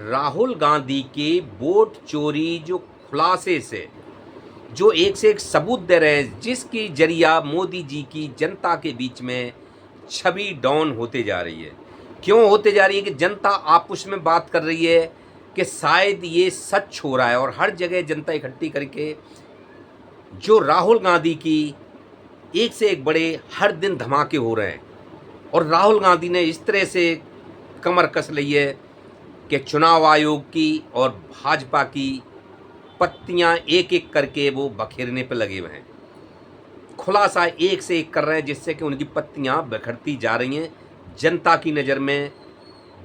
राहुल गांधी के वोट चोरी जो खुलासे से जो एक से एक सबूत दे रहे हैं, जिसकी जरिया मोदी जी की जनता के बीच में छवि डाउन होते जा रही है। क्यों होते जा रही है? कि जनता आपस में बात कर रही है कि शायद ये सच हो रहा है, और हर जगह जनता इकट्ठी करके जो राहुल गांधी की एक से एक बड़े हर दिन धमाके हो रहे हैं। और राहुल गांधी ने इस तरह से कमर कस ली है कि चुनाव आयोग की और भाजपा की पत्तियां एक एक करके वो बखेरने पर लगे हुए हैं, खुलासा एक से एक कर रहे हैं, जिससे कि उनकी पत्तियां बिखरती जा रही हैं। जनता की नज़र में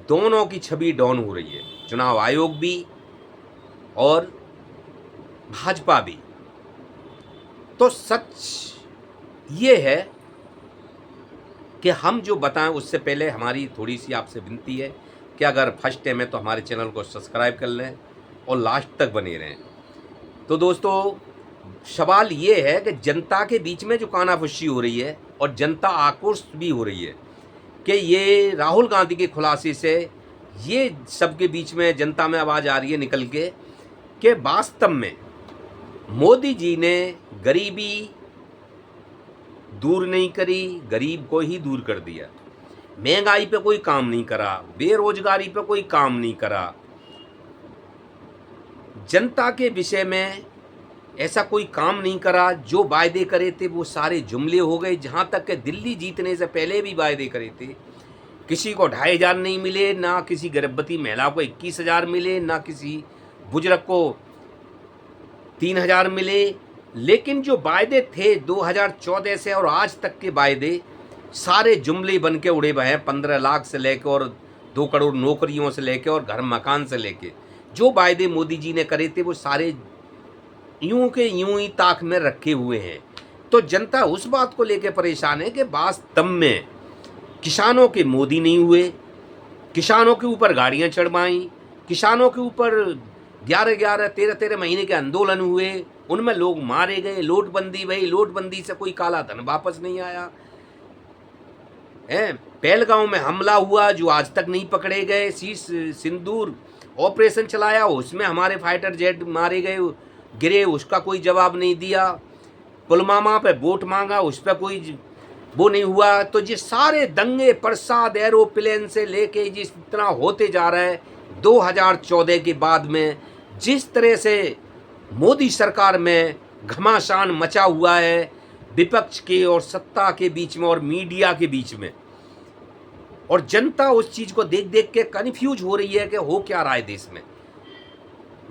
दोनों की छवि डाउन हो रही है, चुनाव आयोग भी और भाजपा भी। तो सच ये है कि हम जो बताएं उससे पहले हमारी थोड़ी सी आपसे विनती है कि अगर फर्स्ट टाइम है तो हमारे चैनल को सब्सक्राइब कर लें और लास्ट तक बने रहें। तो दोस्तों, सवाल ये है कि जनता के बीच में जो कानाफुसी हो रही है और जनता आक्रोश भी हो रही है कि ये राहुल गांधी के खुलासे से ये सबके बीच में जनता में आवाज़ आ रही है निकल के कि वास्तव में मोदी जी ने गरीबी दूर नहीं करी, गरीब को ही दूर कर दिया। महंगाई पे कोई काम नहीं करा, बेरोजगारी पे कोई काम नहीं करा, जनता के विषय में ऐसा कोई काम नहीं करा। जो वायदे करे थे वो सारे जुमले हो गए। जहाँ तक कि दिल्ली जीतने से पहले भी वायदे करे थे, किसी को 2500 नहीं मिले, ना किसी गर्भवती महिला को 21,000 मिले, ना किसी बुजुर्ग को 3,000 मिले। लेकिन जो वायदे थे 2014 से और आज तक के वायदे सारे जुमले बन के उड़े हुए हैं। 15 लाख से लेकर और 2 करोड़ नौकरियों से लेकर और घर मकान से लेकर जो वायदे मोदी जी ने करे थे वो सारे यूं के यूं ही ताक में रखे हुए हैं। तो जनता उस बात को लेकर परेशान है कि वास्तव में किसानों के मोदी नहीं हुए, किसानों के ऊपर गाड़ियां चढ़वाई, किसानों के ऊपर 11-11, 13-13 महीने के आंदोलन हुए, उनमें लोग मारे गए, नोटबंदी भई, नोटबंदी से कोई काला धन वापस नहीं आया है। पहलगांव में हमला हुआ जो आज तक नहीं पकड़े गए, शीश सिंदूर ऑपरेशन चलाया उसमें हमारे फाइटर जेट मारे गए, गिरे, उसका कोई जवाब नहीं दिया। पुलवामा पे वोट मांगा, उस पर कोई वो नहीं हुआ। तो ये सारे दंगे प्रसाद एरोप्लेन से लेके जिस तरह होते जा रहा है 2014 के बाद में, जिस तरह से मोदी सरकार में घमासान मचा हुआ है विपक्ष के और सत्ता के बीच में और मीडिया के बीच में, और जनता उस चीज़ को देख देख के कन्फ्यूज हो रही है कि हो क्या रहा है देश में।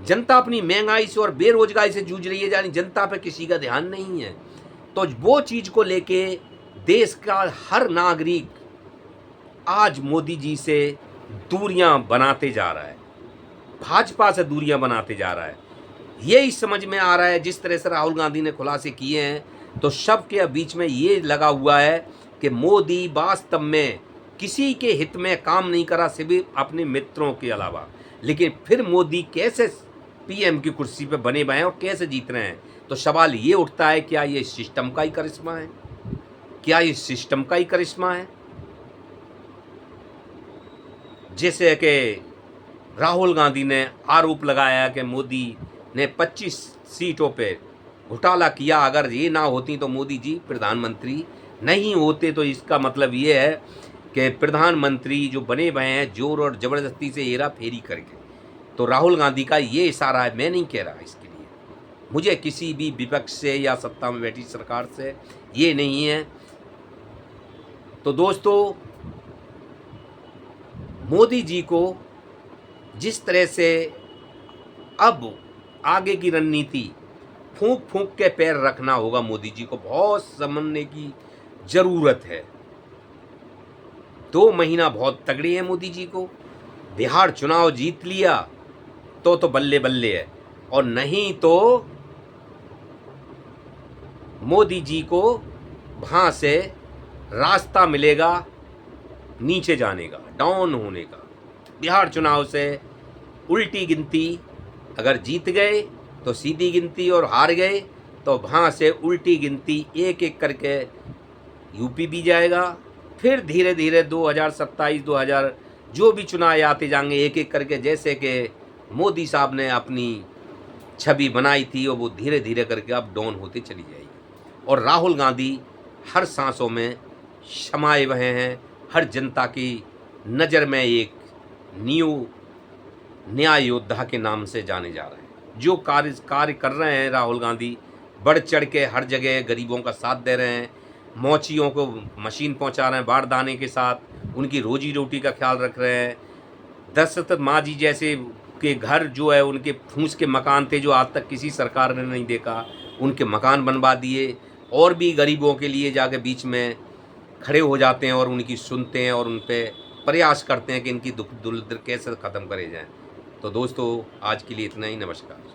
जनता अपनी महंगाई से और बेरोजगारी से जूझ रही है, यानी जनता पे किसी का ध्यान नहीं है। तो वो चीज़ को लेके देश का हर नागरिक आज मोदी जी से दूरियां बनाते जा रहा है, भाजपा से दूरियां बनाते जा रहा है। यही समझ में आ रहा है जिस तरह से राहुल गांधी ने खुलासे किए हैं, तो सबके बीच में ये लगा हुआ है कि मोदी वास्तव में किसी के हित में काम नहीं करा सिर्फ अपने मित्रों के अलावा। लेकिन फिर मोदी कैसे पीएम की कुर्सी पे बने हुए हैं और कैसे जीत रहे हैं? तो सवाल ये उठता है, क्या ये सिस्टम का ही करिश्मा है? क्या ये सिस्टम का ही करिश्मा है? जैसे कि राहुल गांधी ने आरोप लगाया कि मोदी ने 25 सीटों पे घोटाला किया। अगर ये ना होती तो मोदी जी प्रधानमंत्री नहीं होते। तो इसका मतलब ये है कि प्रधानमंत्री जो बने हुए हैं जोर और ज़बरदस्ती से हेरा फेरी करके। तो राहुल गांधी का ये इशारा है, मैं नहीं कह रहा इसके लिए, मुझे किसी भी विपक्ष से या सत्ता में बैठी सरकार से ये नहीं है। तो दोस्तों, मोदी जी को जिस तरह से अब आगे की रणनीति फूंक फूंक के पैर रखना होगा, मोदी जी को बहुत समझने की ज़रूरत है। 2 महीना बहुत तगड़े हैं मोदी जी को। बिहार चुनाव जीत लिया तो बल्ले बल्ले है, और नहीं तो मोदी जी को वहाँ से रास्ता मिलेगा नीचे जाने का, डाउन होने का। बिहार चुनाव से उल्टी गिनती, अगर जीत गए तो सीधी गिनती और हार गए तो वहाँ से उल्टी गिनती एक एक करके यूपी भी जाएगा। फिर धीरे धीरे 2027, जो भी चुनाव आते जाएंगे एक एक करके, जैसे कि मोदी साहब ने अपनी छवि बनाई थी और वो धीरे धीरे करके अब डाउन होती चली जाएगी। और राहुल गांधी हर सांसों में समाये हुए हैं, हर जनता की नज़र में एक न्यू न्याय योद्धा के नाम से जाने जा रहे हैं। जो कार्य कर रहे हैं राहुल गांधी, बढ़ चढ़ के हर जगह गरीबों का साथ दे रहे हैं, मौचियों को मशीन पहुंचा रहे हैं बारदाने के साथ, उनकी रोजी रोटी का ख्याल रख रहे हैं। दशरथ मांझी जैसे के घर जो है, उनके फूस के मकान थे जो आज तक किसी सरकार ने नहीं देखा, उनके मकान बनवा दिए। और भी गरीबों के लिए जाके बीच में खड़े हो जाते हैं और उनकी सुनते हैं और उन पे प्रयास करते हैं कि इनकी दुख दर्द कैसे ख़त्म करे जाएं। तो दोस्तों, आज के लिए इतना ही। नमस्कार।